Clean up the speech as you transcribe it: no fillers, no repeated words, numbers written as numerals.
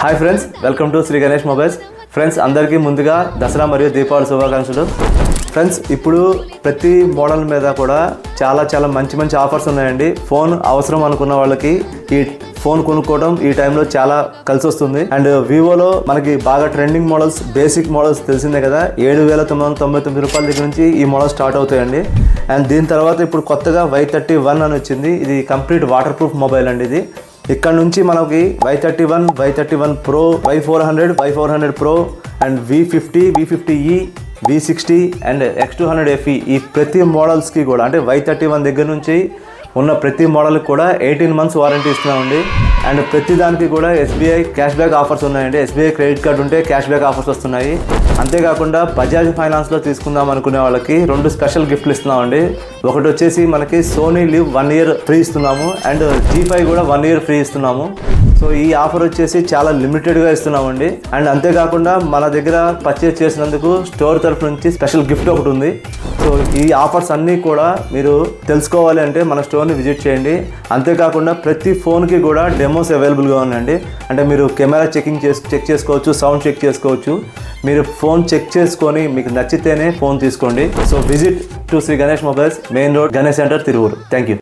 Hi friends, welcome to Shri Ganesh mobiles. Friends, అందరికీ ముందుగా దసరా మరియు దీపావళి శుభాకాంక్షలు. ఫ్రెండ్స్, ఇప్పుడు ప్రతి మోడల్ మీద కూడా చాలా మంచి ఆఫర్స్ ఉన్నాయండి. ఫోన్ అవసరం అనుకున్న వాళ్ళకి ఈ ఫోన్ కొనుక్కోవడం ఈ టైంలో చాలా కలిసి వస్తుంది. అండ్ వివోలో మనకి బాగా ట్రెండింగ్ మోడల్స్, బేసిక్ మోడల్స్ తెలిసిందే కదా, 7,999 రూపాయల దగ్గర నుంచి ఈ మోడల్ స్టార్ట్ అవుతాయండి. అండ్ దీని తర్వాత ఇప్పుడు కొత్తగా Y31 అని వచ్చింది. ఇది కంప్లీట్ వాటర్ ప్రూఫ్ మొబైల్ అండి. ఇది ఇక్కడ నుంచి మనకి Y31 Pro, Y400 Pro and V50, V50e, V60 and X200 FE ఈ ప్రతి మోడల్స్కి కూడా అంటే Y31 దగ్గర నుంచి ఉన్న ప్రతి మోడల్కి కూడా 18 months వారంటీ ఇస్తున్నామండి. అండ్ ప్రతి దానికి కూడా SBI క్యాష్ బ్యాక్ ఆఫర్స్ ఉన్నాయండి. SBI క్రెడిట్ కార్డు ఉంటే క్యాష్ బ్యాక్ ఆఫర్స్ వస్తున్నాయి. అంతేకాకుండా బజాజ్ ఫైనాన్స్లో తీసుకుందాం అనుకునే వాళ్ళకి 2 స్పెషల్ గిఫ్ట్లు ఇస్తున్నామండి. ఒకటి వచ్చేసి మనకి సోనీ లివ్ 1 year ఫ్రీ ఇస్తున్నాము అండ్ G5 కూడా 1 year ఫ్రీ ఇస్తున్నాము. సో ఈ ఆఫర్ వచ్చేసి చాలా లిమిటెడ్గా ఇస్తున్నామండి. అండ్ అంతేకాకుండా మన దగ్గర పర్చేస్ చేసినందుకు స్టోర్ తరఫు నుంచి స్పెషల్ గిఫ్ట్ ఒకటి ఉంది. సో ఈ ఆఫర్స్ అన్నీ కూడా మీరు తెలుసుకోవాలి అంటే మన స్టోర్ని విజిట్ చేయండి. అంతేకాకుండా ప్రతి ఫోన్కి కూడా డెమోస్ అవైలబుల్గా ఉన్నాయండి. అంటే మీరు కెమెరా చెక్ చేసుకోవచ్చు, సౌండ్ చెక్ చేసుకోవచ్చు. మీరు ఫోన్ చెక్ చేసుకొని మీకు నచ్చితేనే ఫోన్ తీసుకోండి. So visit to Shri Ganesh mobiles, main road, Ganesh centre, Tiruvuru. Thank you.